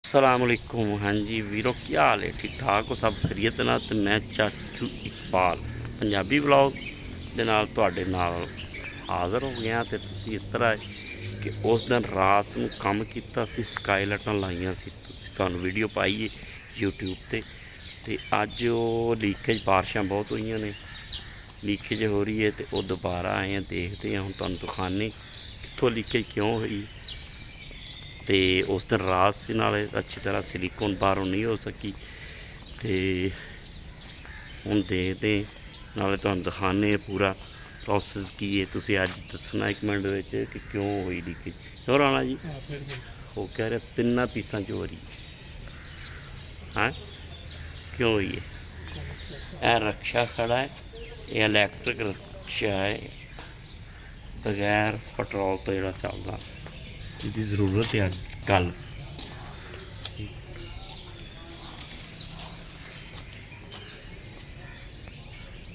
असलामुअलैकुम। हाँ जी वीरो, क्या हाल है? ठीक ठाक हो? सब खैरियत ना? तो मैं चाचू इकबाल पंजाबी ब्लॉग ਦੇ ਨਾਲ ਤੁਹਾਡੇ ਨਾਲ ਹਾਜ਼ਰ ਹੋ ਗਿਆ। ਤੇ ਤੁਸੀਂ ਇਸ ਤਰ੍ਹਾਂ ਹੈ ਕਿ ਉਸ ਦਿਨ ਰਾਤ ਨੂੰ ਕੰਮ ਕੀਤਾ ਸੀ, ਸਕਾਈ ਲਾਈਟਾਂ ਲਾਈਆਂ ਸੀ, ਤੁਹਾਨੂੰ ਵੀਡੀਓ ਪਾਈ ਹੈ YouTube ਤੇ ਅੱਜ ਉਹ ਲੀਕੇਜ, ਬਾਰਿਸ਼ਾਂ ਬਹੁਤ ਹੋਈਆਂ ਨੇ, ਲੀਕੇਜ ਹੋ ਰਹੀ ਹੈ ਤੇ ਉਹ ਦੁਬਾਰਾ ਆਏ ਆ, ਦੇਖਦੇ ਹਾਂ ਹੁਣ ਤੁਹਾਨੂੰ ਦਿਖਾਣੇ ਕਿੱਥੋਂ ਲੀਕੇਜ ਕਿਉਂ ਹੋਈ। ਤੇ ਉਸ ਦਿਨ ਰਾਤ ਸੀ, ਨਾਲੇ ਅੱਛੀ ਤਰ੍ਹਾਂ ਸਿਲੀਕੋਨ ਬਾਹਰੋਂ ਨਹੀਂ ਹੋ ਸਕੀ। ਤੇ ਹੁਣ ਦੇਖਦੇ ਨਾਲੇ ਤੁਹਾਨੂੰ ਦਿਖਾਣੇ ਪੂਰਾ ਪ੍ਰੋਸੈਸ ਕੀ ਹੈ। ਤੁਸੀਂ ਅੱਜ ਦੱਸਣਾ 1 ਮਿੰਟ ਵਿੱਚ ਕਿ ਕਿਉਂ ਹੋਈ ਲੀਕੇਜ। ਕਿਉਂ ਰਾਣਾ ਜੀ? ਉਹ ਕਹਿ ਰਿਹਾ 3 ਪੀਸਾਂ 'ਚ ਹੋ ਰਹੀ ਹੈ। ਕਿਉਂ ਹੋਈ ਹੈ? ਇਹ ਰਕਸ਼ਾ ਖੜਾ ਹੈ, ਇਹ ਇਲੈਕਟ੍ਰਿਕ ਰਕਸ਼ਾ ਹੈ, ਬਗੈਰ ਪੈਟਰੋਲ ਤੋਂ ਜਿਹੜਾ ਚੱਲਦਾ। ਇਹਦੀ ਜ਼ਰੂਰਤ ਹੈ ਅੱਜ ਕੱਲ੍ਹ।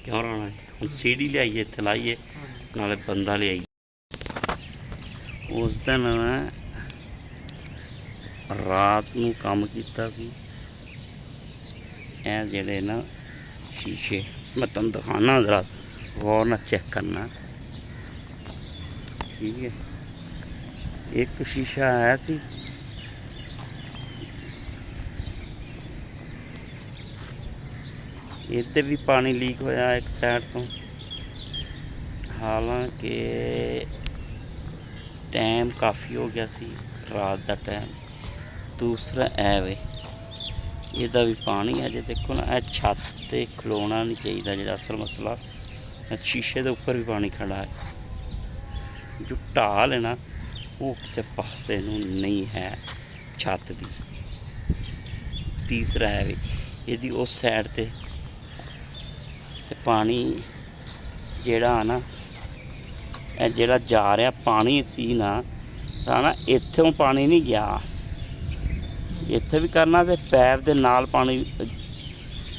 ਕਿਉਂ ਰਾਣਾ? ਹੁਣ ਸੀੜੀ ਲਿਆਈਏ, ਇੱਥੇ ਲਾਈਏ, ਨਾਲੇ ਬੰਦਾ ਲਿਆਈਏ। ਉਸ ਦਿਨ ਮੈਂ ਰਾਤ ਨੂੰ ਕੰਮ ਕੀਤਾ ਸੀ। ਇਹ ਜਿਹੜੇ ਨਾ ਸ਼ੀਸ਼ੇ, ਮੈਂ ਤੁਹਾਨੂੰ ਦਿਖਾਣਾ, ਜ਼ਰਾ ਗੌਰ ਨਾਲ ਚੈੱਕ ਕਰਨਾ, ਠੀਕ ਹੈ। ਇੱਕ ਸ਼ੀਸ਼ਾ ਆਇਆ ਸੀ, ਇੱਧਰ ਵੀ ਪਾਣੀ ਲੀਕ ਹੋਇਆ ਇੱਕ ਸਾਈਡ ਤੋਂ। ਹਾਲਾਂਕਿ ਟਾਈਮ ਕਾਫੀ ਹੋ ਗਿਆ ਸੀ, ਰਾਤ ਦਾ ਟਾਈਮ। ਦੂਸਰਾ ਐਵੇਂ ਇਹਦਾ ਵੀ ਪਾਣੀ ਅਜੇ ਦੇਖੋ ਨਾ, ਇਹ ਛੱਤ 'ਤੇ ਖਲੋਣਾ ਨਹੀਂ ਚਾਹੀਦਾ। ਜਿਹੜਾ ਅਸਲ ਮਸਲਾ, ਸ਼ੀਸ਼ੇ ਦੇ ਉੱਪਰ ਵੀ ਪਾਣੀ ਖੜਾ ਹੈ। ਜੋ ਢਾਲ ਹੈ ਨਾ, ਉਹ ਕਿਸੇ ਪਾਸੇ ਨੂੰ ਨਹੀਂ ਹੈ ਛੱਤ ਦੀ। ਤੀਸਰਾ ਹੈ ਵੀ ਇਹਦੀ ਉਸ ਸਾਈਡ 'ਤੇ ਪਾਣੀ ਜਿਹੜਾ ਨਾ, ਇਹ ਜਿਹੜਾ ਜਾ ਰਿਹਾ ਪਾਣੀ ਸੀ ਨਾ, ਤਾਂ ਨਾ ਇੱਥੋਂ ਪਾਣੀ ਨਹੀਂ ਗਿਆ, ਇੱਥੇ ਵੀ ਕਰਨਾ ਤੇ ਪੈਪ ਦੇ ਨਾਲ ਪਾਣੀ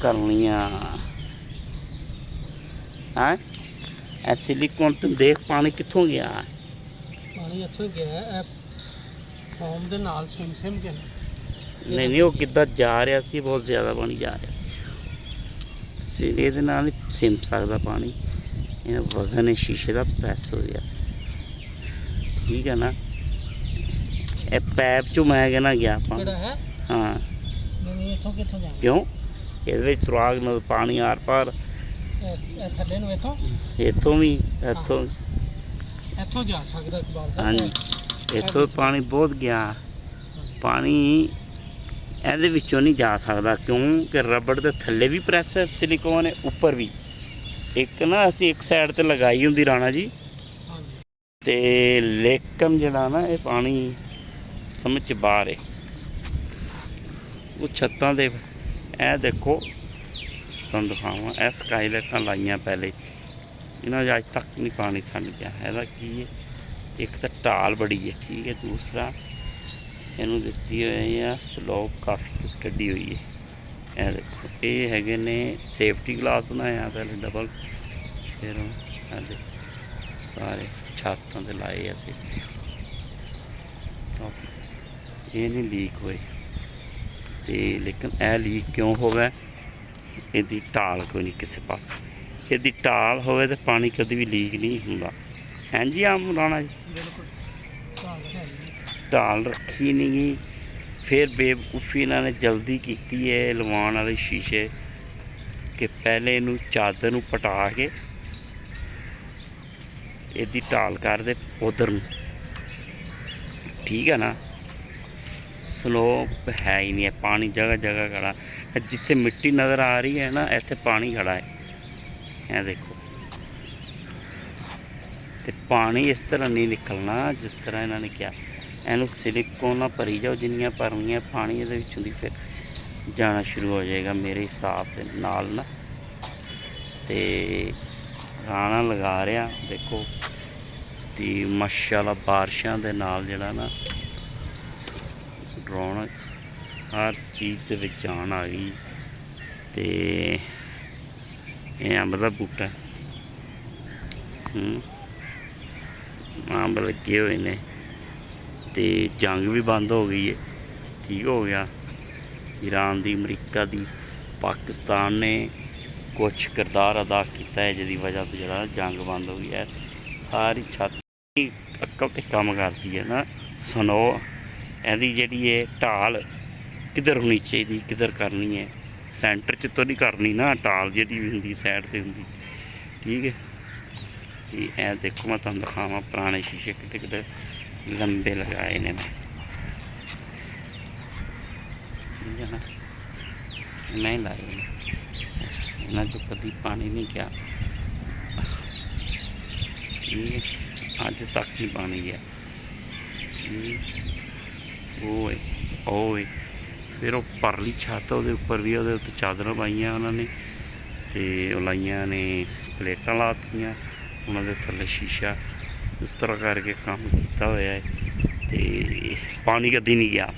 ਕਰਨੀ ਆ। ਹੈ ਇਹ ਸਿਲੀਕੋਨ ਤੋਂ ਦੇਖ, ਪਾਣੀ ਕਿੱਥੋਂ ਗਿਆ? ਪਾਣੀ ਇੱਥੋਂ ਗਿਆ, ਫੋਮ ਦੇ ਨਾਲ ਸਿਮ ਕੇ ਨਹੀਂ, ਉਹ ਕਿੱਦਾਂ ਜਾ ਰਿਹਾ ਸੀ, ਬਹੁਤ ਜ਼ਿਆਦਾ ਪਾਣੀ ਜਾ ਰਿਹਾ। ਇਹਦੇ ਨਾਲ ਨਹੀਂ ਸਿਮ ਸਕਦਾ ਪਾਣੀ, ਇਹ ਵਜ਼ਨ ਹੈ ਸ਼ੀਸ਼ੇ ਦਾ, ਪ੍ਰੈਸ ਹੋ ਗਿਆ, ਠੀਕ ਹੈ ਨਾ। ਇਹ ਪੈਪ 'ਚੋਂ ਮੈਂ ਕਹਿਣਾ ਗਿਆ ਪਾਣੀ। ਹਾਂ, ਕਿਉਂ? ਇਹਦੇ ਵਿੱਚ ਸੁਰਾਗ ਨਾਲ ਪਾਣੀ ਆਰ ਪਾਰ, ਥੱਲੇ ਨੂੰ ਇੱਥੋਂ ਵੀ ਇੱਥੋਂ ਜਾ ਸਕਦਾ। ਹਾਂਜੀ, ਇੱਥੋਂ ਪਾਣੀ ਬਹੁਤ ਗਿਆ। ਪਾਣੀ ਇਹਦੇ ਵਿੱਚੋਂ ਨਹੀਂ ਜਾ ਸਕਦਾ, ਕਿਉਂਕਿ ਰਬੜ ਦੇ ਥੱਲੇ ਵੀ ਪ੍ਰੈਸ ਹੈ, ਸਿਲੀਕੋਨ ਹੈ, ਉੱਪਰ ਵੀ। ਇੱਕ ਨਾ ਅਸੀਂ ਇੱਕ ਸਾਈਡ 'ਤੇ ਲਗਾਈ ਹੁੰਦੀ ਰਾਣਾ ਜੀ, ਤੇ ਲੇਕਿਨ ਜਿਹੜਾ ਨਾ ਇਹ ਪਾਣੀ ਸਮਝ 'ਚ ਬਾਹਰ ਹੈ। ਉਹ ਛੱਤਾਂ ਦੇ, ਇਹ ਦੇਖੋ ਤੁਹਾਨੂੰ ਦਿਖਾਵਾਂ, ਇਹ ਸਕਾਈ ਲਾਈਟਾਂ ਲਾਈਆਂ ਪਹਿਲੇ, ਇਹਨਾਂ 'ਚ ਅੱਜ ਤੱਕ ਨਹੀਂ ਪਾਣੀ ਛੱਡ ਗਿਆ। ਇਹਦਾ ਕੀ ਹੈ? ਇੱਕ ਤਾਂ ਢਾਲ ਬੜੀ ਹੈ, ਠੀਕ ਹੈ। ਦੂਸਰਾ ਇਹਨੂੰ ਦਿੱਤੀ ਹੋਈ ਆ ਸਲੋਪ, ਕਾਫੀ ਕੱਢੀ ਹੋਈ ਹੈ। ਇਹ ਦੇਖੋ, ਇਹ ਹੈਗੇ ਨੇ ਸੇਫਟੀ ਗਲਾਸ ਬਣਾਇਆ ਪਹਿਲੇ ਡਬਲ, ਫਿਰ ਇਹਦੇ ਸਾਰੇ ਛੱਤਾਂ 'ਤੇ ਲਾਏ ਅਸੀਂ, ਇਹ ਨਹੀਂ ਲੀਕ ਹੋਏ। ਤੇ ਲੇਕਿਨ ਇਹ ਲੀਕ ਕਿਉਂ ਹੋਵੇ? ਇਹਦੀ ਢਾਲ ਕੋਈ ਨਹੀਂ ਕਿਸੇ ਪਾਸੇ। ਇਹਦੀ ਢਾਲ ਹੋਵੇ ਤਾਂ ਪਾਣੀ ਕਦੇ ਵੀ ਲੀਕ ਨਹੀਂ ਹੁੰਦਾ। ਹਾਂਜੀ ਆਮ ਰਾਣਾ ਜੀ, ਢਾਲ ਰੱਖੀ ਨਹੀਂ ਗਈ। ਫਿਰ ਬੇਵਕੂਫੀ ਇਹਨਾਂ ਨੇ ਜਲਦੀ ਕੀਤੀ ਹੈ ਲਵਾਉਣ ਵਾਲੇ ਸ਼ੀਸ਼ੇ, ਕਿ ਪਹਿਲੇ ਇਹਨੂੰ ਚਾਦਰ ਨੂੰ ਪਟਾ ਕੇ ਇਹਦੀ ਢਾਲ ਕਰਦੇ ਉਧਰ ਨੂੰ, ਠੀਕ ਹੈ ਨਾ। ਸਲੋਪ ਹੈ ਹੀ ਨਹੀਂ ਹੈ, ਪਾਣੀ ਜਗ੍ਹਾ ਜਗ੍ਹਾ ਖੜਾ। ਜਿੱਥੇ ਮਿੱਟੀ ਨਜ਼ਰ ਆ ਰਹੀ ਹੈ ਨਾ, ਇੱਥੇ ਪਾਣੀ ਖੜਾ ਹੈ। ਇਹ ਦੇਖੋ, ਤੇ ਪਾਣੀ ਇਸ ਤਰ੍ਹਾਂ ਨਹੀਂ ਨਿਕਲਣਾ ਜਿਸ ਤਰ੍ਹਾਂ ਇਹਨਾਂ ਨੇ ਕਿਹਾ। ਇਹਨੂੰ ਸਿਲਿਕੋਨ ਨਾਲ ਭਰੀ ਜਾਓ, ਜਿੰਨੀਆਂ ਭਰਨੀਆਂ, ਪਾਣੀ ਇਹਦੇ ਵਿੱਚੋਂ ਦੀ ਫਿਰ ਜਾਣਾ ਸ਼ੁਰੂ ਹੋ ਜਾਏਗਾ ਮੇਰੇ ਹਿਸਾਬ ਦੇ ਨਾਲ ਨਾ। ਤੇ ਰਾਣਾ ਲਗਾ ਰਿਹਾ ਦੇਖੋ, ਤੇ ਮਾਸ਼ਾਅੱਲਾ ਬਾਰਿਸ਼ਾਂ ਦੇ ਨਾਲ ਜਿਹੜਾ ਨਾ ਰੌਣਕ ਹਰ ਚੀਜ਼ ਦੇ ਵਿੱਚ ਆਉਣ ਆ ਗਈ। ਤੇ ਇਹ ਅੰਬ ਦਾ ਬੂਟਾ, ਅੰਬ ਲੱਗੇ ਹੋਏ ਨੇ, ਤੇ ਜੰਗ ਵੀ ਬੰਦ ਹੋ ਗਈ ਹੈ। ਠੀਕ ਹੋ ਗਿਆ। ਈਰਾਨ ਦੀ, ਅਮਰੀਕਾ ਦੀ, ਪਾਕਿਸਤਾਨ ਨੇ ਕੁਛ ਕਿਰਦਾਰ ਅਦਾ ਕੀਤਾ ਹੈ, ਜਿਹਦੀ ਵਜ੍ਹਾ ਤੋਂ ਜਿਹੜਾ ਜੰਗ ਬੰਦ ਹੋ ਗਈ ਹੈ। ਸਾਰੀ ਛੱਤ ਅਕਲ 'ਤੇ ਕੰਮ ਕਰਦੀ ਹੈ ਨਾ। ਸੁਣੋ, ਇਹਦੀ ਜਿਹੜੀ ਇਹ ਢਾਲ ਕਿੱਧਰ ਹੋਣੀ ਚਾਹੀਦੀ, ਕਿੱਧਰ ਕਰਨੀ ਹੈ, ਸੈਂਟਰ 'ਚ ਤਾਂ ਨਹੀਂ ਕਰਨੀ ਨਾ। ਢਾਲ ਜਿਹੜੀ ਵੀ ਹੁੰਦੀ ਸਾਈਡ 'ਤੇ ਹੁੰਦੀ, ਠੀਕ ਹੈ। ਤੇ ਇਹ ਦੇਖੋ, ਮੈਂ ਤੁਹਾਨੂੰ ਦਿਖਾਵਾਂ ਪੁਰਾਣੇ ਸ਼ੀਸ਼ੇ ਕਿੱਡੇ ਕਿੱਡੇ ਲੰਬੇ ਲਗਾਏ ਨੇ ਮੈਂ, ਠੀਕ ਹੈ ਨਾ। ਨਹੀਂ ਲਾਏ ਨੇ, ਇਹਨਾਂ 'ਚ ਕਦੀ ਪਾਣੀ ਨਹੀਂ ਗਿਆ, ਠੀਕ ਹੈ। ਅੱਜ ਤੱਕ ਨਹੀਂ ਪਾਣੀ ਗਿਆ। ਓਏ ਓਏ, ਫਿਰ ਉਹ ਪਰਲੀ ਛੱਤ, ਉਹਦੇ ਉੱਪਰ ਵੀ ਉਹਦੇ ਉੱਤੇ ਚਾਦਰਾਂ ਪਾਈਆਂ ਉਹਨਾਂ ਨੇ, ਅਤੇ ਉਹ ਲਾਈਆਂ ਨੇ ਪਲੇਟਾਂ ਲਾਤੀਆਂ, ਉਹਨਾਂ ਦੇ ਥੱਲੇ ਸ਼ੀਸ਼ਾ। ਇਸ ਤਰ੍ਹਾਂ ਕਰਕੇ ਕੰਮ ਕੀਤਾ ਹੋਇਆ ਹੈ। ਅਤੇ ਪਾਣੀ ਕਦੀ ਨਹੀਂ ਗਿਆ,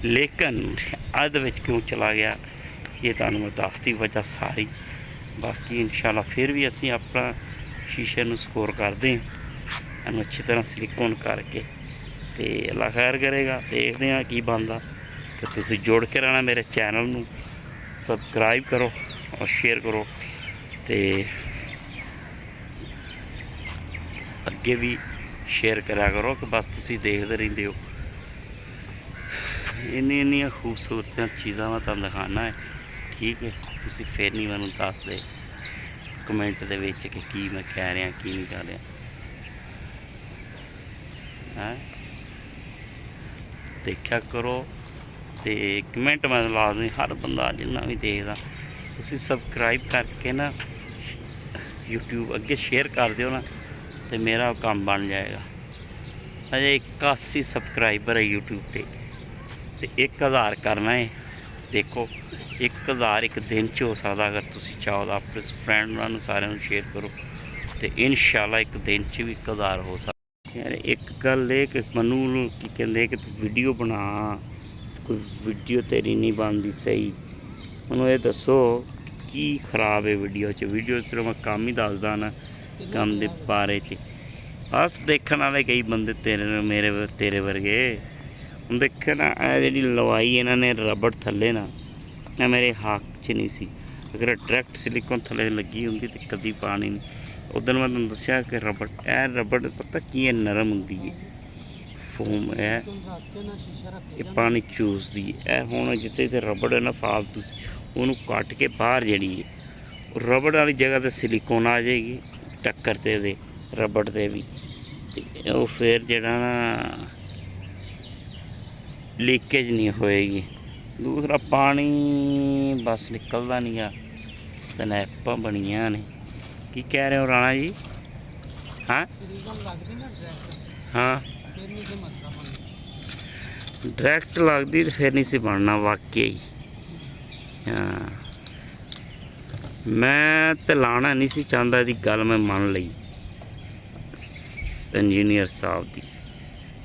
ਲੇਕਿਨ ਅੱਜ ਵਿੱਚ ਕਿਉਂ ਚਲਾ ਗਿਆ ਇਹ ਤੁਹਾਨੂੰ ਮੈਂ ਦੱਸਦੀ ਵਜ੍ਹਾ ਸਾਰੀ। ਬਾਕੀ ਇਨਸ਼ਾਅੱਲਾ ਫਿਰ ਵੀ ਅਸੀਂ ਆਪਣਾ ਸ਼ੀਸ਼ੇ ਨੂੰ ਸਕੋਰ ਕਰਦੇ ਹਾਂ, ਇਹਨੂੰ ਅੱਛੀ ਤਰ੍ਹਾਂ ਸਿਲਿਕੋਨ ਕਰਕੇ, ਅਤੇ ਅੱਲਾ ਖੈਰ ਕਰੇਗਾ। ਦੇਖਦੇ ਹਾਂ ਕੀ ਬਣਦਾ। ਅਤੇ ਤੁਸੀਂ ਜੁੜ ਕੇ ਰਹਿਣਾ ਮੇਰੇ ਚੈਨਲ ਨੂੰ, ਸਬਸਕ੍ਰਾਈਬ ਕਰੋ ਔਰ ਸ਼ੇਅਰ ਕਰੋ, ਅਤੇ ਅੱਗੇ ਵੀ ਸ਼ੇਅਰ ਕਰਿਆ ਕਰੋ ਕਿ ਬਸ ਤੁਸੀਂ ਦੇਖਦੇ ਰਹਿੰਦੇ ਹੋ। ਇੰਨੀਆਂ ਖੂਬਸੂਰਤ ਚੀਜ਼ਾਂ ਮੈਂ ਤੁਹਾਨੂੰ ਦਿਖਾਉਣਾ ਹੈ, ਠੀਕ ਹੈ। ਤੁਸੀਂ ਫਿਰ ਨਹੀਂ ਮੈਨੂੰ ਦੱਸਦੇ ਕਮੈਂਟ ਦੇ ਵਿੱਚ ਕਿ ਕੀ ਮੈਂ ਕਹਿ ਰਿਹਾ, ਕੀ ਨਹੀਂ ਕਹਿ ਰਿਹਾ ਹੈ। ਦੇਖਿਆ ਕਰੋ, ਅਤੇ ਕਮੈਂਟ ਮੈਂ ਲਾਜ਼ਮੀ, ਹਰ ਬੰਦਾ ਜਿੰਨਾ ਵੀ ਦੇਖਦਾ, ਤੁਸੀਂ ਸਬਸਕ੍ਰਾਈਬ ਕਰਕੇ ਨਾ YouTube ਅੱਗੇ ਸ਼ੇਅਰ ਕਰ ਦਿਓ ਨਾ, ਅਤੇ ਮੇਰਾ ਕੰਮ ਬਣ ਜਾਏਗਾ। ਅਜੇ 81 ਸਬਸਕ੍ਰਾਈਬਰ ਹੈ YouTube 'ਤੇ, ਅਤੇ 1000 ਕਰਨਾ ਹੈ। ਦੇਖੋ 1000 ਇੱਕ ਦਿਨ 'ਚ ਹੋ ਸਕਦਾ, ਅਗਰ ਤੁਸੀਂ ਚਾਹੋ ਤਾਂ ਆਪਣੇ ਫਰੈਂਡ ਉਹਨਾਂ ਨੂੰ ਸਾਰਿਆਂ ਨੂੰ ਸ਼ੇਅਰ ਕਰੋ, ਅਤੇ ਇਨਸ਼ਾਅੱਲਾ ਇੱਕ ਦਿਨ 'ਚ ਵੀ 1000 ਹੋ ਸਕਦਾ। ਯਾਰ ਇੱਕ ਗੱਲ ਇਹ ਕਿ ਮੈਨੂੰ ਕੀ ਕਹਿੰਦੇ ਕਿ ਤੂੰ ਵੀਡੀਓ ਬਣਾ, ਕੋਈ ਵੀਡੀਓ ਤੇਰੀ ਨਹੀਂ ਬਣਦੀ ਸਹੀ, ਮੈਨੂੰ ਇਹ ਦੱਸੋ ਕੀ ਖਰਾਬ ਹੈ ਵੀਡੀਓ 'ਚ। ਵੀਡੀਓ ਸਿਰਫ ਮੈਂ ਕੰਮ ਹੀ ਦੱਸਦਾ ਨਾ, ਕੰਮ ਦੇ ਬਾਰੇ 'ਚ। ਬਸ ਦੇਖਣ ਵਾਲੇ ਕਈ ਬੰਦੇ ਤੇਰੇ ਵਰਗੇ ਹੁਣ ਦੇਖੇ ਨਾ, ਇਹ ਜਿਹੜੀ ਲਵਾਈ ਇਹਨਾਂ ਨੇ ਰਬੜ ਥੱਲੇ ਨਾ, ਇਹ ਮੇਰੇ ਹੱਕ 'ਚ ਨਹੀਂ ਸੀ। ਅਗਰ ਡਾਇਰੈਕਟ ਸਿਲਿਕੋਨ ਥੱਲੇ ਲੱਗੀ ਹੁੰਦੀ ਤਾਂ ਕਦੀ ਪਾਣੀ ਨਹੀਂ। ਉਦੋਂ ਮੈਂ ਤੁਹਾਨੂੰ ਦੱਸਿਆ ਕਿ ਰਬੜ, ਇਹ ਰਬੜ ਪਤਾ ਕੀ ਹੈ, ਨਰਮ ਹੁੰਦੀ ਹੈ, ਫੋਮ ਹੈ, ਇਹ ਪਾਣੀ ਚੂਸਦੀ ਹੈ। ਇਹ ਹੁਣ ਜਿੱਥੇ ਤੇ ਰਬੜ ਹੈ ਨਾ ਫਾਲਤੂ, ਉਹਨੂੰ ਕੱਟ ਕੇ ਬਾਹਰ ਜਿਹੜੀ ਹੈ ਉਹ ਰਬੜ ਵਾਲੀ ਜਗ੍ਹਾ 'ਤੇ ਸਿਲਿਕੋਨ ਆ ਜਾਏਗੀ ਟੱਕਰ 'ਤੇ ਇਹਦੇ ਰਬੜ 'ਤੇ ਵੀ, ਅਤੇ ਉਹ ਫਿਰ ਜਿਹੜਾ ਨਾ ਲੀਕੇਜ ਨਹੀਂ ਹੋਏਗੀ। ਦੂਸਰਾ ਪਾਣੀ ਬਸ ਨਿਕਲਦਾ ਨਹੀਂ ਗਾ, ਸਨੈਪਾਂ ਬਣੀਆਂ ਨੇ। ਕੀ ਕਹਿ ਰਹੇ ਹੋ ਰਾਣਾ ਜੀ? ਹਾਂ ਹਾਂ, ਡਾਇਰੈਕਟ ਲੱਗਦੀ ਤਾਂ ਫਿਰ ਨਹੀਂ ਸੀ ਬਣਨਾ ਵਾਕਿਆ ਹੀ। ਹਾਂ, ਮੈਂ ਤਾਂ ਲਾਉਣਾ ਨਹੀਂ ਸੀ ਚਾਹੁੰਦਾ, ਇਹਦੀ ਗੱਲ ਮੈਂ ਮੰਨ ਲਈ ਇੰਜੀਨੀਅਰ ਸਾਹਿਬ ਦੀ,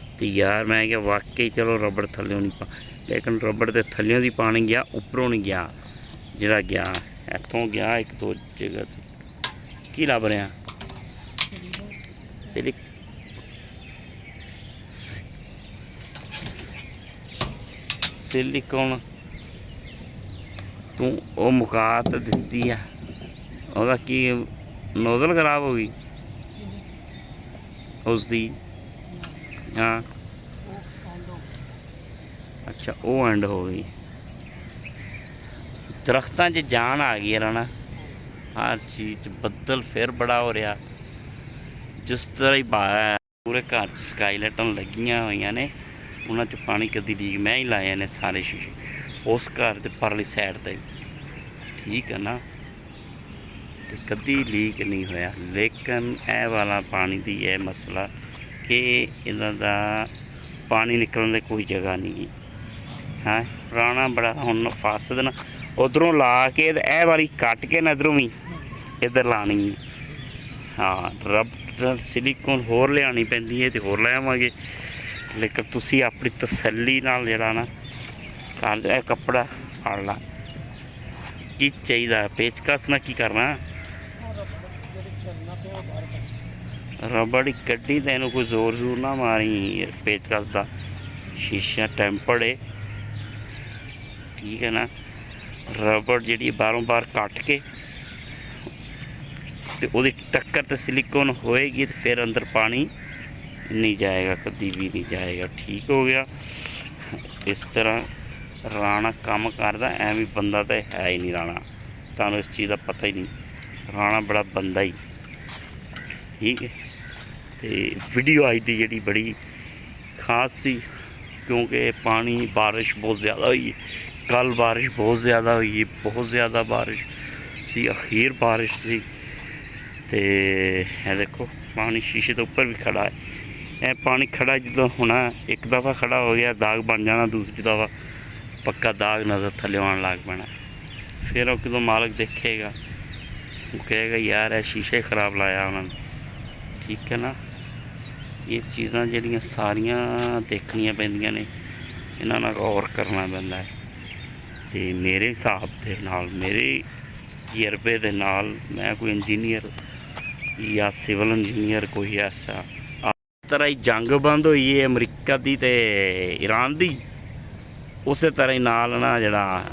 ਅਤੇ ਯਾਰ ਮੈਂ ਕਿਹਾ ਵਾਕਈ ਚਲੋ ਰਬੜ ਥੱਲਿਓਂ ਨਹੀਂ ਲੇਕਿਨ ਰਬੜ ਦੇ ਥੱਲਿਓਂ ਦੀ ਪਾਣੀ ਗਿਆ, ਉੱਪਰੋਂ ਨਹੀਂ ਗਿਆ। ਜਿਹੜਾ ਗਿਆ ਇੱਥੋਂ ਗਿਆ ਇੱਕ ਦੋ ਜਗ੍ਹਾ 'ਤੇ। ਕੀ ਲੱਭ ਰਿਹਾ? ਸਿਲਿਕੋਨ ਤੂੰ ਉਹ ਮੁਕਾ ਤਾਂ ਦਿੱਤੀ ਆ, ਉਹਦਾ ਕੀ ਨੋਜ਼ਲ ਖਰਾਬ ਹੋ ਗਈ ਉਸਦੀ? ਹਾਂ ਅੱਛਾ, ਉਹ ਐਂਡ ਹੋ ਗਈ। ਦਰਖਤਾਂ 'ਚ ਜਾਨ ਆ ਗਈ ਰਾਣਾ, ਹਰ ਚੀਜ਼ 'ਚ। ਬੱਦਲ ਫਿਰ ਬੜਾ ਹੋ ਰਿਹਾ, ਜਿਸ ਤਰ੍ਹਾਂ ਹੀ ਬਾਇਆ ਪੂਰੇ ਘਰ 'ਚ ਸਕਾਈਲਾਈਟਾਂ ਲੱਗੀਆਂ ਹੋਈਆਂ ਨੇ, ਉਹਨਾਂ 'ਚ ਪਾਣੀ ਕਦੀ ਲੀਕ ਮੈਂ ਹੀ ਲਾਏ ਨੇ ਸਾਰੇ ਸ਼ੀਸ਼ੇ, ਉਸ ਘਰ ਦੇ ਪਰਲੀ ਸਾਈਡ 'ਤੇ, ਠੀਕ ਹੈ ਨਾ, ਅਤੇ ਕਦੀ ਲੀਕ ਨਹੀਂ ਹੋਇਆ। ਲੇਕਿਨ ਇਹ ਵਾਲਾ ਪਾਣੀ ਦੀ ਇਹ ਮਸਲਾ ਕਿ ਇਹਨਾਂ ਦਾ ਪਾਣੀ ਨਿਕਲਣ ਦੀ ਕੋਈ ਜਗ੍ਹਾ ਨਹੀਂ ਗੀ। ਹਾਂ, ਪੁਰਾਣਾ ਬੜਾ ਹੁਣ ਫਸਦ ਨਾ, ਉੱਧਰੋਂ ਲਾ ਕੇ ਇਹ ਵਾਲੀ ਕੱਟ ਕੇ ਨਾ ਇੱਧਰੋਂ ਵੀ ਇੱਧਰ ਲਾਉਣੀ। ਹਾਂ, ਰਬੜ ਸਿਲਿਕੋਨ ਹੋਰ ਲਿਆਉਣੀ ਪੈਂਦੀ ਹੈ, ਅਤੇ ਹੋਰ ਲੈ ਆਵਾਂਗੇ। ਲੇਕਿਨ ਤੁਸੀਂ ਆਪਣੀ ਤਸੱਲੀ ਨਾਲ ਜਿਹੜਾ ਨਾ ਕਰ, ਇਹ ਕੱਪੜਾ ਫੜ ਲਾ। ਕੀ ਚਾਹੀਦਾ? ਪੇਚਕਸ ਨਾਲ ਕੀ ਕਰਨਾ? ਰਬੜ ਹੀ ਕੱਢੀ, ਤੈਨੂੰ ਕੋਈ ਜ਼ੋਰ ਜ਼ੋਰ ਨਾ ਮਾਰੀ ਪੇਚਕਸ ਦਾ। ਸ਼ੀਸ਼ਾ ਟੈਂਪਰਡ ਹੈ, ਠੀਕ ਹੈ ਨਾ। ਰਬੜ ਜਿਹੜੀ ਬਾਹਰੋਂ ਬਾਹਰ ਕੱਟ ਕੇ ਤੇ ਉਹਦੀ ਟੱਕਰ ਤੇ ਸਿਲੀਕੋਨ ਹੋਏਗੀ ਤੇ ਫਿਰ ਅੰਦਰ ਪਾਣੀ ਨਹੀਂ ਜਾਏਗਾ, ਕਦੀ ਵੀ ਨਹੀਂ ਜਾਏਗਾ। ਠੀਕ ਹੋ ਗਿਆ। ਇਸ ਤਰ੍ਹਾਂ ਰਾਣਾ ਕੰਮ ਕਰਦਾ, ਐਵੇਂ ਬੰਦਾ ਤਾਂ ਹੈ ਹੀ ਨਹੀਂ ਰਾਣਾ, ਤੁਹਾਨੂੰ ਇਸ ਚੀਜ਼ ਦਾ ਪਤਾ ਹੀ ਨਹੀਂ। ਰਾਣਾ ਬੜਾ ਬੰਦਾ ਹੀ, ਠੀਕ ਹੈ। ਤੇ ਵੀਡੀਓ ਅੱਜ ਦੀ ਜਿਹੜੀ ਬੜੀ ਖਾਸ ਸੀ, ਕਿਉਂਕਿ ਪਾਣੀ ਬਾਰਿਸ਼ ਬਹੁਤ ਜ਼ਿਆਦਾ ਹੋਈ ਹੈ। ਕੱਲ ਬਾਰਿਸ਼ ਬਹੁਤ ਜ਼ਿਆਦਾ ਹੋਈ ਹੈ, ਬਹੁਤ ਜ਼ਿਆਦਾ ਬਾਰਿਸ਼ ਸੀ, ਅਖੀਰ ਬਾਰਿਸ਼ ਸੀ। ਤੇ ਇਹ ਦੇਖੋ ਪਾਣੀ ਸ਼ੀਸ਼ੇ ਦੇ ਉੱਪਰ ਵੀ ਖੜਾ ਹੈ। ਇਹ ਪਾਣੀ ਖੜਾ ਜਦੋਂ ਹੋਣਾ, ਇੱਕ ਦਫਾ ਖੜਾ ਹੋ ਗਿਆ ਦਾਗ ਬਣ ਜਾਣਾ, ਦੂਸਰੀ ਦਫਾ ਪੱਕਾ ਦਾਗ ਨਜ਼ਰ ਥੱਲੇ ਆਉਣ ਲੱਗ ਪੈਣਾ। ਫਿਰ ਉਹ ਜਦੋਂ ਮਾਲਕ ਦੇਖੇਗਾ ਉਹ ਕਹੇਗਾ ਯਾਰ ਇਹ ਸ਼ੀਸ਼ੇ ਖਰਾਬ ਲਾਇਆ ਉਹਨਾਂ ਨੇ। ਠੀਕ ਹੈ ਨਾ। ਇਹ ਚੀਜ਼ਾਂ ਜਿਹੜੀਆਂ ਸਾਰੀਆਂ ਦੇਖਣੀਆਂ ਪੈਂਦੀਆਂ ਨੇ, ਇਹਨਾਂ ਨਾਲ ਗੌਰ ਕਰਨਾ ਪੈਂਦਾ ਹੈ। ਤੇ ਮੇਰੇ ਹਿਸਾਬ ਦੇ ਨਾਲ, ਮੇਰੇ ਤਜਰਬੇ ਦੇ ਨਾਲ, ਮੈਂ ਕੋਈ ਇੰਜੀਨੀਅਰ ਜਾਂ ਸਿਵਲ ਇੰਜੀਨੀਅਰ ਕੋਈ ਐਸਾ ਤਰ੍ਹਾਂ ਹੀ ਜੰਗ ਬੰਦ ਹੋਈ ਹੈ ਅਮਰੀਕਾ ਦੀ ਤੇ ਈਰਾਨ ਦੀ, ਉਸੇ ਤਰ੍ਹਾਂ ਹੀ ਨਾਲ ਨਾ ਜਿਹੜਾ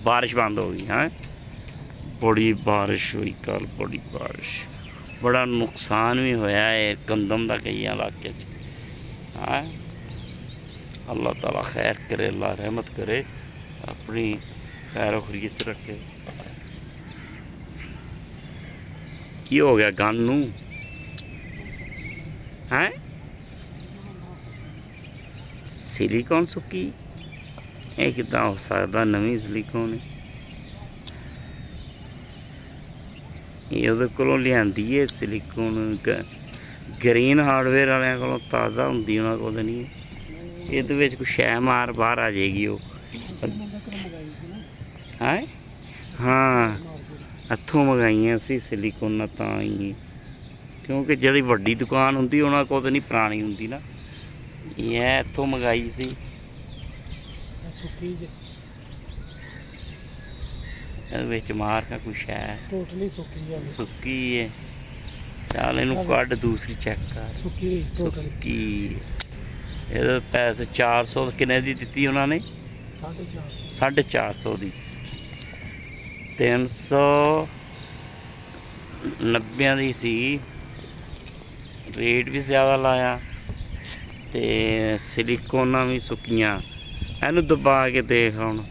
ਬਾਰਿਸ਼ ਬੰਦ ਹੋ ਗਈ ਹੈ। ਬੜੀ ਬਾਰਿਸ਼ ਹੋਈ ਕੱਲ, ਬੜੀ ਬਾਰਿਸ਼, ਬੜਾ ਨੁਕਸਾਨ ਵੀ ਹੋਇਆ ਹੈ ਗੰਦਮ ਦਾ ਕਈ ਇਲਾਕੇ 'ਚ। ਹਾਂ, ਅੱਲਾਹ ਤਾਲਾ ਖੈਰ करे, अल्लाह रहमत करे, अपनी खैर खैरियत रखे। ਕੀ ਹੋ ਗਿਆ ਗਨ ਨੂੰ ਹੈ? ਸਿਲੀਕੋਨ ਸੁੱਕੀ, ਇਹ ਕਿੱਦਾਂ ਹੋ ਸਕਦਾ? ਨਵੀਂ ਸਿਲੀਕੋਨ ਇਹ ਉਹਦੇ ਕੋਲੋਂ ਲਿਆਂਦੀ ਹੈ ਸਿਲੀਕੋਨ, ਗ੍ਰੀਨ ਹਾਰਡਵੇਅਰ ਵਾਲਿਆਂ ਕੋਲੋਂ ਤਾਜ਼ਾ ਹੁੰਦੀ, ਉਹਨਾਂ ਕੋਲ ਨਹੀਂ। ਇਹਦੇ ਵਿੱਚ ਕੁਛ ਸ਼ੈ ਮਾਰ ਬਾਹਰ ਆ ਜਾਏਗੀ ਉਹ। ਹੈ ਹਾਂ, ਇੱਥੋਂ ਮੰਗਾਈਆਂ ਸੀ ਸਿਲੀਕੋਨਾਂ ਤਾਂ ਹੀ, ਕਿਉਂਕਿ ਜਿਹੜੀ ਵੱਡੀ ਦੁਕਾਨ ਹੁੰਦੀ ਉਹਨਾਂ ਕੋਲ ਤਾਂ ਨਹੀਂ ਪੁਰਾਣੀ ਹੁੰਦੀ ਨਾ। ਇਹ ਇੱਥੋਂ ਮੰਗਾਈ ਸੀ। ਇਹਦੇ ਵਿੱਚ ਮਾਰਕਾ ਕੁਛ ਹੈ, ਟੋਟਲੀ ਸੁੱਕੀ ਹੈ। ਚੱਲ ਇਹਨੂੰ ਕੱਢ, ਦੂਸਰੀ ਚੈੱਕ ਕਰ। ਸੁੱਕੀ। ਇਹਦੇ ਪੈਸੇ 400 ਕਿੰਨੇ ਦੀ ਦਿੱਤੀ ਉਹਨਾਂ ਨੇ? 450 ਦੀ। 390 ਦੀ ਸੀ, ਰੇਟ ਵੀ ਜ਼ਿਆਦਾ ਲਾਇਆ। ਤੇ ਸਿਲੀਕੋਨਾਂ ਵੀ ਸੁੱਕੀਆਂ। ਇਹਨੂੰ ਦਬਾ ਕੇ ਦੇਖ ਹੁਣ,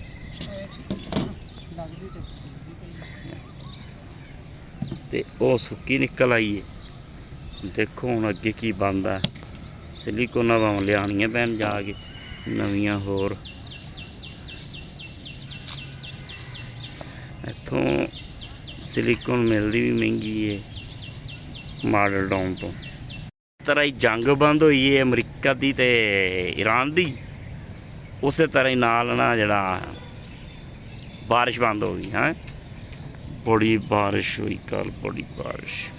ਤੇ ਉਹ ਸੁੱਕੀ ਨਿਕਲ ਆਈ ਹੈ। ਦੇਖੋ ਹੁਣ ਅੱਗੇ ਕੀ ਬਣਦਾ। ਸਿਲੀਕੋਨਾਂ ਭਾਵੇਂ ਲਿਆਉਣੀਆਂ ਪੈਣ ਜਾ ਕੇ ਨਵੀਆਂ ਹੋਰ। ਇੱਥੋਂ ਸਿਲੀਕੋਨ ਮਿਲਦੀ ਵੀ ਮਹਿੰਗੀ ਹੈ ਮਾਡਲ ਟਾਊਨ ਤੋਂ। ਤਰ੍ਹਾਂ ਹੀ ਜੰਗ ਬੰਦ ਹੋਈ ਹੈ ਅਮਰੀਕਾ ਦੀ ਤੇ ਈਰਾਨ ਦੀ, ਉਸੇ ਤਰ੍ਹਾਂ ਹੀ ਨਾਲ ਨਾ ਜਿਹੜਾ ਬਾਰਿਸ਼ ਬੰਦ ਹੋ ਗਈ ਹੈ। ਬੜੀ ਬਾਰਿਸ਼ ਹੋਈ ਕੱਲ, ਬੜੀ ਬਾਰਿਸ਼,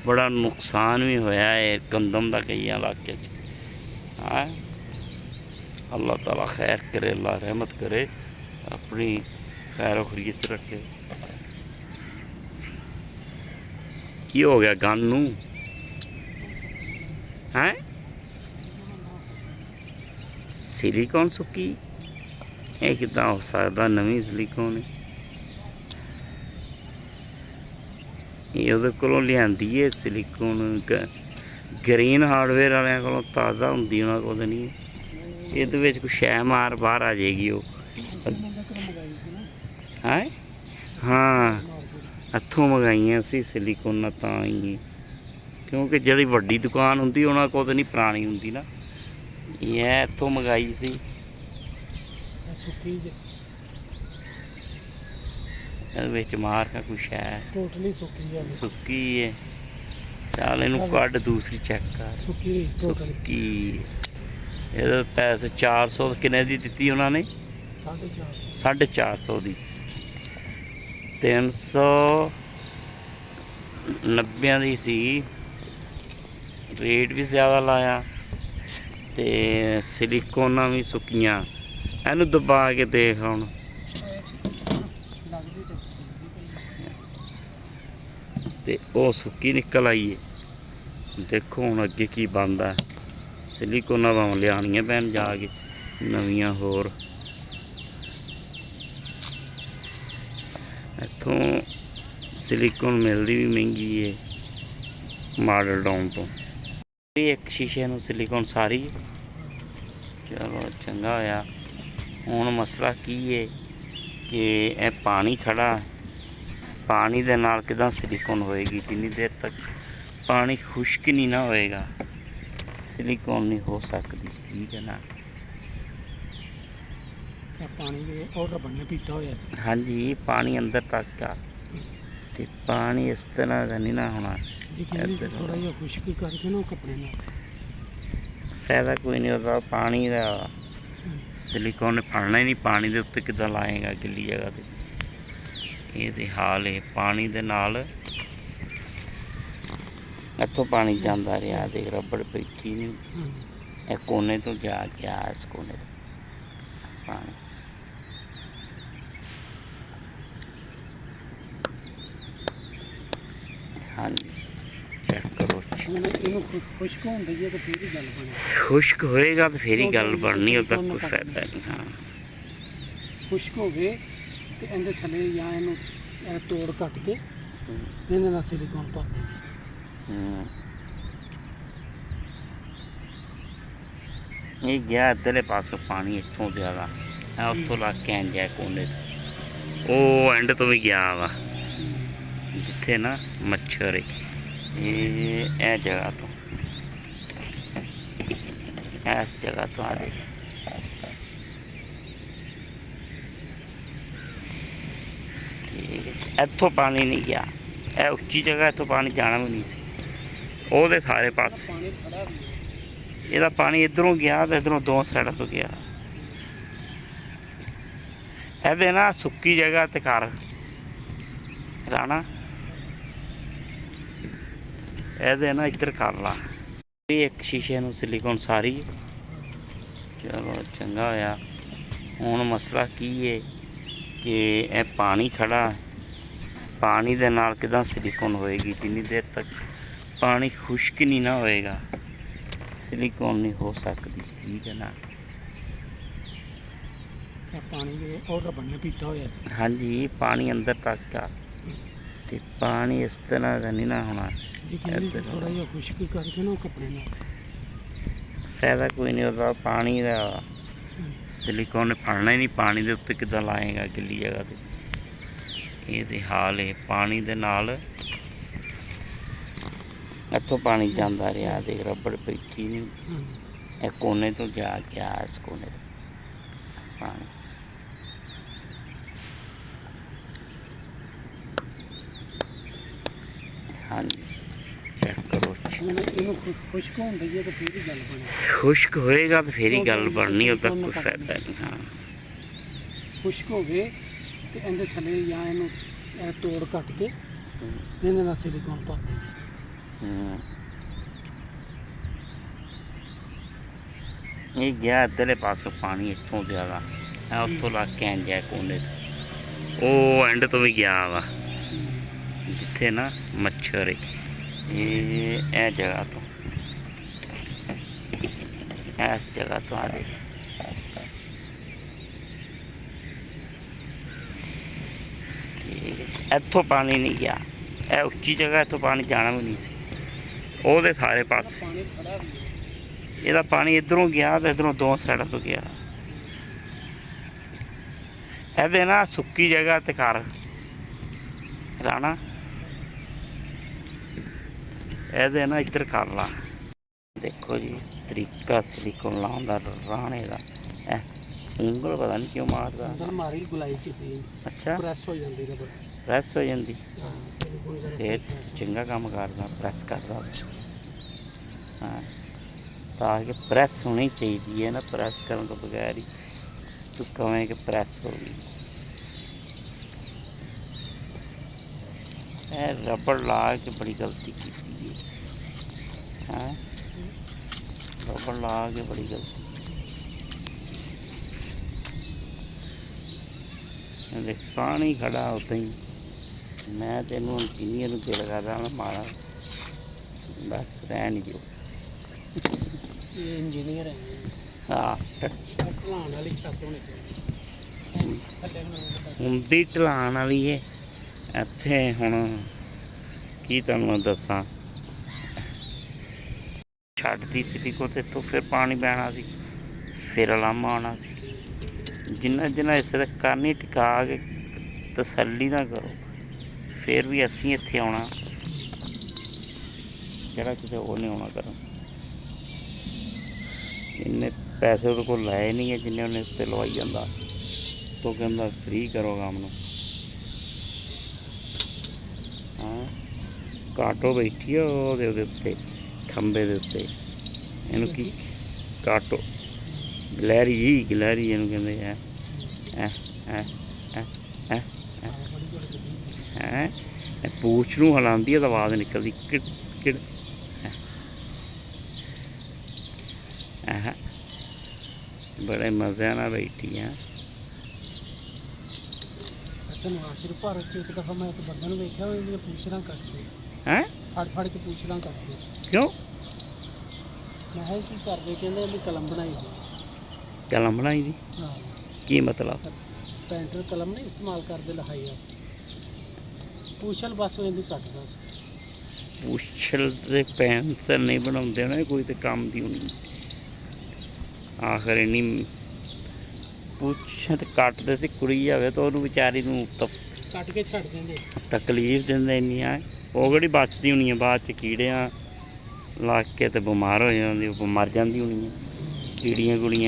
ਬੜਾ ਨੁਕਸਾਨ ਵੀ ਹੋਇਆ ਹੈ ਗੰਦਮ ਦਾ ਕਈ ਇਲਾਕੇ 'ਚ। ਹਾਂ, ਅੱਲਾਹ ਤਾਲਾ ਖੈਰ करे, अल्लाह रहमत करे, अपनी खैर खैरियत रखे। ਕੀ ਹੋ ਗਿਆ ਗਨ ਨੂੰ ਹੈ? ਸਿਲੀਕੋਨ ਸੁੱਕੀ, ਇਹ ਕਿੱਦਾਂ ਹੋ ਸਕਦਾ? ਨਵੀਂ ਸਿਲੀਕੋਨ ਇਹ ਉਹਦੇ ਕੋਲੋਂ ਲਿਆਂਦੀ ਹੈ ਸਿਲੀਕੋਨ, ਗ੍ਰੀਨ ਹਾਰਡਵੇਅਰ ਵਾਲਿਆਂ ਕੋਲੋਂ ਤਾਜ਼ਾ ਹੁੰਦੀ, ਉਹਨਾਂ ਕੋਲ ਨਹੀਂ। ਇਹਦੇ ਵਿੱਚ ਕੁਛ ਸ਼ੈ ਮਾਰ ਬਾਹਰ ਆ ਜਾਏਗੀ ਉਹ। ਹੈ ਹਾਂ, ਇੱਥੋਂ ਮੰਗਾਈਆਂ ਸੀ ਸਿਲੀਕੋਨਾਂ ਤਾਂ ਹੀ, ਕਿਉਂਕਿ ਜਿਹੜੀ ਵੱਡੀ ਦੁਕਾਨ ਹੁੰਦੀ ਉਹਨਾਂ ਕੋਲ ਤਾਂ ਨਹੀਂ ਪੁਰਾਣੀ ਹੁੰਦੀ ਨਾ। ਇਹ ਇੱਥੋਂ ਮੰਗਾਈ ਸੀ। ਇਹਦੇ ਵਿੱਚ ਮਾਰਕਾ ਕੁਛ ਹੈ, ਟੋਟਲੀ ਸੁੱਕੀ ਹੈ। ਚੱਲ ਇਹਨੂੰ ਕੱਢ, ਦੂਸਰੀ ਚੈੱਕ ਕਰ। ਸੁੱਕੀ। ਇਹਦੇ ਪੈਸੇ 400 ਕਿੰਨੇ ਦੀ ਦਿੱਤੀ ਉਹਨਾਂ ਨੇ? 450 ਦੀ। 390 ਦੀ ਸੀ, ਰੇਟ ਵੀ ਜ਼ਿਆਦਾ ਲਾਇਆ। ਤੇ ਸਿਲੀਕੋਨਾਂ ਵੀ ਸੁੱਕੀਆਂ। ਇਹਨੂੰ ਦਬਾ ਕੇ ਦੇਖ ਹੁਣ, ਤੇ ਉਹ ਸੁੱਕੀ ਨਿਕਲ ਆਈ ਹੈ। ਦੇਖੋ ਹੁਣ ਅੱਗੇ ਕੀ ਬਣਦਾ। ਸਿਲੀਕੋਨਾਂ ਭਾਵੇਂ ਲਿਆਉਣੀਆਂ ਪੈਣ ਜਾ ਕੇ ਨਵੀਆਂ ਹੋਰ। ਇੱਥੋਂ ਸਿਲੀਕੋਨ ਮਿਲਦੀ ਵੀ ਮਹਿੰਗੀ ਹੈ ਮਾਡਲ ਟਾਊਨ ਤੋਂ। ਇਹ ਇੱਕ ਸ਼ੀਸ਼ੇ ਨੂੰ ਸਿਲੀਕੋਨ ਸਾਰੀ ਹੈ। ਚਲੋ ਚੰਗਾ ਹੋਇਆ। ਹੁਣ ਮਸਲਾ ਕੀ ਹੈ ਕਿ ਇਹ ਪਾਣੀ ਖੜਾ, ਪਾਣੀ ਦੇ ਨਾਲ ਕਿੱਦਾਂ ਸਿਲੀਕੋਨ ਹੋਏਗੀ? ਜਿੰਨੀ ਦੇਰ ਤੱਕ ਪਾਣੀ ਖੁਸ਼ਕ ਨਹੀਂ ਨਾ ਹੋਏਗਾ ਸਿਲੀਕੋਨ ਨਹੀਂ ਹੋ ਸਕਦੀ। ਠੀਕ ਹੈ ਨਾ? ਪਾਣੀ ਦੇ ਆਰਡਰ ਬਣਨੇ ਪੀਤਾ ਹੋਇਆ। ਹਾਂਜੀ, ਪਾਣੀ ਅੰਦਰ ਤੱਕ ਆ ਤੇ ਪਾਣੀ ਇਸ ਤਰ੍ਹਾਂ ਦਾ ਨਹੀਂ ਨਾ ਹੋਣਾ। ਥੋੜਾ ਜਿਹਾ ਖੁਸ਼ਕੀ ਕਰਕੇ ਨਾ ਕੱਪੜੇ ਨਾਲ ਫਾਇਦਾ ਕੋਈ ਨਹੀਂ ਉਹਦਾ। ਪਾਣੀ ਦਾ ਸਿਲੀਕੋਨ ਨੇ ਫੜਨਾ ਹੀ ਨਹੀਂ। ਪਾਣੀ ਦੇ ਉੱਤੇ ਕਿੱਦਾਂ ਲਾਏਗਾ ਗਿੱਲੀ ਜਗ੍ਹਾ 'ਤੇ? ਇਹ ਤੇ ਹਾਲ ਹੈ ਪਾਣੀ ਦੇ ਨਾਲ। ਇੱਥੋਂ ਪਾਣੀ ਜਾਂਦਾ ਰਿਹਾ, ਦੇਖ ਰਬੜ ਬੈਠੀ ਨਹੀਂ। ਇਹ ਕੋਨੇ ਤੋਂ ਜਾ ਗਿਆ ਇਸ ਕੋਨੇ ਤੋਂ ਪਾਣੀ। ਹਾਂਜੀ ਚੈੱਕ ਕਰੋ। ਇਹਨੂੰ ਖੁਸ਼ਕ ਹੁੰਦੀ ਹੈ ਤਾਂ ਫਿਰ ਹੀ ਗੱਲ ਬਣੀ। ਖੁਸ਼ਕ ਹੋਏਗਾ ਤਾਂ ਫੇਰ ਹੀ ਗੱਲ ਬਣਨੀ, ਉਹਦਾ ਕੋਈ ਫਾਇਦਾ ਨਹੀਂ। ਹਾਂ, ਖੁਸ਼ਕ ਹੋ ਗਏ ਤੇ ਇਹਦੇ ਥੱਲੇ ਜਾਂ ਇਹਨੂੰ ਇਹ ਤੋੜ ਕੱਟ ਕੇ ਇਹਦੇ ਨਾਲ ਸਿਲੀਕੋਨ ਪਾ ਦੇ। ਇਹ ਗਿਆ ਇੱਧਰਲੇ ਪਾਸੋਂ ਪਾਣੀ, ਇੱਥੋਂ ਜ਼ਿਆਦਾ ਹੈ ਉੱਥੋਂ ਲੱਗ ਕੇ ਐਂ ਗਿਆ ਕੋਨੇ ਤੋਂ। ਉਹ ਐਂਡ ਤੋਂ ਵੀ ਗਿਆ ਵਾ ਜਿੱਥੇ ਨਾ ਮੱਛਰ ਹੈ। ਇਹ ਜਗ੍ਹਾ ਤੋਂ, ਇਸ ਜਗ੍ਹਾ ਤੋਂ ਆ ਦੇ। ਇੱਥੋਂ ਪਾਣੀ ਨਹੀਂ ਗਿਆ। ਇਹ ਉੱਚੀ ਜਗ੍ਹਾ, ਇੱਥੋਂ ਪਾਣੀ ਜਾਣਾ ਵੀ ਨਹੀਂ ਸੀ। ਉਹਦੇ ਸਾਰੇ ਪਾਸੇ ਇਹਦਾ ਪਾਣੀ ਇੱਧਰੋਂ ਗਿਆ ਤੇ ਇੱਧਰੋਂ ਦੋ ਸਾਈਡਾਂ ਤੋਂ ਗਿਆ। ਇਹਦੇ ਨਾ ਸੁੱਕੀ ਜਗ੍ਹਾ ਤੇ ਕਰ ਰਾਣਾ, ਇਹਦੇ ਨਾ ਇੱਧਰ ਕਰ ਲਾ। ਇਹ ਇੱਕ ਸ਼ੀਸ਼ੇ ਨੂੰ ਸਿਲੀਕੋਨ ਸਾਰੀ ਹੈ। ਚਲੋ ਚੰਗਾ ਹੋਇਆ। ਹੁਣ ਮਸਲਾ ਕੀ ਹੈ ਕਿ ਇਹ ਪਾਣੀ ਖੜਾ, ਪਾਣੀ ਦੇ ਨਾਲ ਕਿੱਦਾਂ ਸਿਲੀਕੋਨ ਹੋਏਗੀ? ਜਿੰਨੀ ਦੇਰ ਤੱਕ ਪਾਣੀ ਖੁਸ਼ਕ ਨਹੀਂ ਨਾ ਹੋਏਗਾ ਸਿਲੀਕੋਨ ਨਹੀਂ ਹੋ ਸਕਦੀ। ਠੀਕ ਹੈ ਨਾ? ਪਾਣੀ ਦੇ ਆਰਡਰ ਬਣਨੇ ਪੀਤਾ ਹੋਇਆ। ਹਾਂਜੀ, ਪਾਣੀ ਅੰਦਰ ਤੱਕ ਆ ਤੇ ਪਾਣੀ ਇਸ ਤਰ੍ਹਾਂ ਦਾ ਨਹੀਂ ਨਾ ਹੋਣਾ। ਥੋੜਾ ਜਿਹਾ ਖੁਸ਼ਕੀ ਕਰਕੇ ਨਾ ਕੱਪੜੇ ਨਾਲ ਫਾਇਦਾ ਕੋਈ ਨਹੀਂ ਉਹਦਾ। ਪਾਣੀ ਦਾ ਸਿਲੀਕੋਨ ਨੇ ਫੜਨਾ ਹੀ ਨਹੀਂ। ਪਾਣੀ ਦੇ ਉੱਤੇ ਕਿੱਦਾਂ ਲਾਏਗਾ ਗਿੱਲੀ ਜਗ੍ਹਾ 'ਤੇ? ਇਹ ਤੇ ਹਾਲ ਹੈ ਪਾਣੀ ਦੇ ਨਾਲ। ਇੱਥੋਂ ਪਾਣੀ ਜਾਂਦਾ ਰਿਹਾ, ਦੇਖ ਰਬੜ ਬੈਠੀ ਨਹੀਂ। ਇਹ ਕੋਨੇ ਤੋਂ ਜਾ ਗਿਆ ਇਸ ਕੋਨੇ ਤੋਂ ਪਾਣੀ। ਹਾਂਜੀ ਚੈੱਕ ਕਰੋ। ਇਹਨੂੰ ਖੁਸ਼ਕ ਹੁੰਦੀ ਹੈ ਤਾਂ ਫਿਰ ਹੀ ਗੱਲ ਬਣੀ। ਖੁਸ਼ਕ ਹੋਏਗਾ ਤਾਂ ਫੇਰ ਹੀ ਗੱਲ ਬਣਨੀ, ਉਹਦਾ ਕੋਈ ਫਾਇਦਾ ਨਹੀਂ। ਹਾਂ, ਖੁਸ਼ਕ ਹੋ ਗਏ ਤੇ ਇਹਦੇ ਥੱਲੇ ਜਾਂ ਇਹਨੂੰ ਇਹ ਤੋੜ ਕੱਟ ਕੇ ਇਹਦੇ ਨਾਲ ਸਿਲੀਕੋਨ ਪਾ ਦੇ। ਇਹ ਗਿਆ ਇੱਧਰਲੇ ਪਾਸੋਂ ਪਾਣੀ, ਇੱਥੋਂ ਜ਼ਿਆਦਾ ਹੈ ਉੱਥੋਂ ਲੱਗ ਕੇ ਐਂ ਗਿਆ ਕੋਨੇ ਤੋਂ। ਉਹ ਐਂਡ ਤੋਂ ਵੀ ਗਿਆ ਵਾ ਜਿੱਥੇ ਨਾ ਮੱਛਰ ਹੈ। ਇਹ ਜਗ੍ਹਾ ਤੋਂ, ਇਸ ਜਗ੍ਹਾ ਤੋਂ ਆ ਦੇ। ਇੱਥੋਂ ਪਾਣੀ ਨਹੀਂ ਗਿਆ। ਇਹ ਉੱਚੀ ਜਗ੍ਹਾ, ਇੱਥੋਂ ਪਾਣੀ ਜਾਣਾ ਵੀ ਨਹੀਂ ਸੀ। ਉਹਦੇ ਸਾਰੇ ਪਾਸੇ ਇਹਦਾ ਪਾਣੀ ਇੱਧਰੋਂ ਗਿਆ ਤੇ ਇੱਧਰੋਂ ਦੋ ਸਾਈਡਾਂ ਤੋਂ ਗਿਆ। ਇਹਦੇ ਨਾ ਸੁੱਕੀ ਜਗ੍ਹਾ ਤੇ ਕਰ ਰਾਣਾ, ਇਹਦੇ ਨਾ ਇੱਧਰ ਕਰ ਲਾ। ਦੇਖੋ ਜੀ ਤਰੀਕਾ ਸਿਲੀਕੋਨ ਲਾਉਣ ਦਾ ਰਾਣੇ ਦਾ। ਉਂਗਲ ਪਤਾ ਨਹੀਂ ਕਿਉਂ ਮਾਰਦਾ। ਮਾਰੀ ਗੁਲਾਈ ਕੀਤੀ। ਅੱਛਾ, ਪ੍ਰੈਸ ਹੋ ਜਾਂਦੀ ਰਬੜ। ਪ੍ਰੈਸ ਹੋ ਜਾਂਦੀ। ਫਿਰ ਚੰਗਾ ਕੰਮ ਕਰਦਾ, ਪ੍ਰੈਸ ਕਰਦਾ। ਹਾਂ, ਤਾਂ ਕਿ ਪ੍ਰੈਸ ਹੋਣੀ ਚਾਹੀਦੀ ਹੈ ਨਾ। ਪ੍ਰੈਸ ਕਰਨ ਤੋਂ ਬਗੈਰ ਹੀ ਤੂੰ ਕਵੇਂ ਕਿ ਪ੍ਰੈਸ ਹੋ ਗਈ। ਇਹ ਰਬੜ ਲਾ ਕੇ ਬੜੀ ਗਲਤੀ ਕੀਤੀ ਹੈ। ਹਾਂ, ਰਬੜ ਲਾ ਕੇ ਬੜੀ ਗਲਤੀ। ਦੇਖ ਪਾਣੀ ਖੜਾ ਉੱਥੇ ਹੀ। ਮੈਂ ਤੈਨੂੰ ਇੰਜੀਨੀਅਰ ਨੂੰ ਦਿਲ ਕਰਦਾ ਨਾ ਮਾਰਾ, ਬਸ ਰਹਿਣ ਹੀ ਦਿਓ। ਇਹ ਇੰਜੀਨੀਅਰ ਹੈ। ਹਾਂ, ਢਲਾਣ ਵਾਲੀ ਛੱਤ ਹੋਣੀ ਚਾਹੀਦੀ। ਹੁੰਦੀ ਢਲਾਣ ਵਾਲੀ ਹੈ ਇੱਥੇ ਹੁਣ ਕੀ ਤੁਹਾਨੂੰ ਮੈਂ ਦੱਸਾਂ, ਛੱਡਦੀ ਸੀ ਕੋ ਤੇ ਇੱਥੋਂ ਫਿਰ ਪਾਣੀ ਬਹਿਣਾ ਸੀ, ਫਿਰ ਲਾਮਾ ਆਉਣਾ ਸੀ। ਜਿੰਨਾ ਇਸੇ ਦਾ ਕਰਨੀ ਟਿਕਾ ਕੇ ਤਸੱਲੀ ਨਾ ਕਰੋ, ਫਿਰ ਵੀ ਅਸੀਂ ਇੱਥੇ ਆਉਣਾ, ਜਿਹੜਾ ਕਿਸੇ ਹੋਰ ਨੇ ਆਉਣਾ ਕਰਨ। ਇੰਨੇ ਪੈਸੇ ਉਹਦੇ ਕੋਲ ਲਏ ਨਹੀਂ ਹੈ ਜਿੰਨੇ ਉਹਨੇ ਉੱਤੇ ਲਵਾਈ ਜਾਂਦਾ, ਤੋ ਕਹਿੰਦਾ ਫ੍ਰੀ ਕਰੋ ਕੰਮ ਨੂੰ। ਹਾਂ, ਕਾਟੋ ਬੈਠੀ ਆ ਉਹਦੇ ਉੱਤੇ, ਖੰਭੇ ਦੇ ਉੱਤੇ। ਇਹਨੂੰ ਕੀ ਕਾਟੋ, ਗਲੈਰੀ ਇਹਨੂੰ ਕਹਿੰਦੇ ਆ। ਹੈ ਪੂਛ ਨੂੰ ਹਿਲਾਉਂਦੀ ਹੈ ਤਾਂ ਆਵਾਜ਼ ਨਿਕਲਦੀ ਕਿੜ ਕਿੜ। ਬੜੇ ਮਜ਼ੇ ਨਾਲ ਬੈਠੀ ਆ। ਤੈਨੂੰ ਆਸ਼ਰ ਭਾਰਤ 'ਚ ਇੱਕ ਦਫਾ ਮੈਂ ਇੱਕ ਬੰਦੇ ਨੂੰ ਵੇਖਿਆ, ਉਹਦੀਆਂ ਪੂਛੜਾਂ ਕੱਟਦੇ ਸੀ, ਹੈਂ? ਫੜ ਕੇ ਪੂਛੜਾਂ ਕੱਟਦੇ ਸੀ। ਕਿਉਂ? ਮੈਂ ਕਿਹਾ ਕੀ ਕਰਦੇ? ਕਹਿੰਦੇ ਇਹਦੀ ਕਲਮ ਬਣਾਈ ਦੀ। ਕਲਮ ਬਣਾਈ ਦੀ? ਹਾਂ। ਕੀ ਮਤਲਬ? ਪੈਂਟਰ ਕਲਮ ਨਹੀਂ ਇਸਤੇਮਾਲ ਕਰਦੇ ਲਿਖਾਈ ਵਾਸਤੇ, ਪੂਛਲ ਬਸ ਉਹ ਇਹਦੀ ਕੱਟਦਾ ਸੀ। ਪੂਛਲ ਤੇ ਪੈਂਸਲ ਨਹੀਂ ਬਣਾਉਂਦੇ ਨਾ, ਕੋਈ ਤੇ ਕੰਮ ਦੀ ਹੋਣੀ। ਆਖਰ ਇੰਨੀ ਪੁੱਛ ਤੇ ਕੱਟਦੇ ਸੀ, ਕੁੜੀ ਜਾਵੇ ਤਾਂ ਉਹਨੂੰ ਵਿਚਾਰੀ ਨੂੰ ਕੱਟ ਕੇ ਛੱਡ ਦਿੰਦੇ। ਤਕਲੀਫ ਦਿੰਦੇ ਇੰਨੀਆਂ, ਉਹ ਕਿਹੜੀ ਬਚਦੀ ਹੋਣੀ ਹੈ ਬਾਅਦ 'ਚ ਕੀੜਿਆਂ ਲੱਗ ਕੇ ਤੇ ਬਿਮਾਰ ਹੋ ਜਾਂਦੀ, ਉਹ ਮਰ ਜਾਂਦੀ ਹੋਣੀ ਹੈ ਕੀੜੀਆਂ ਕੁੜੀਆਂ।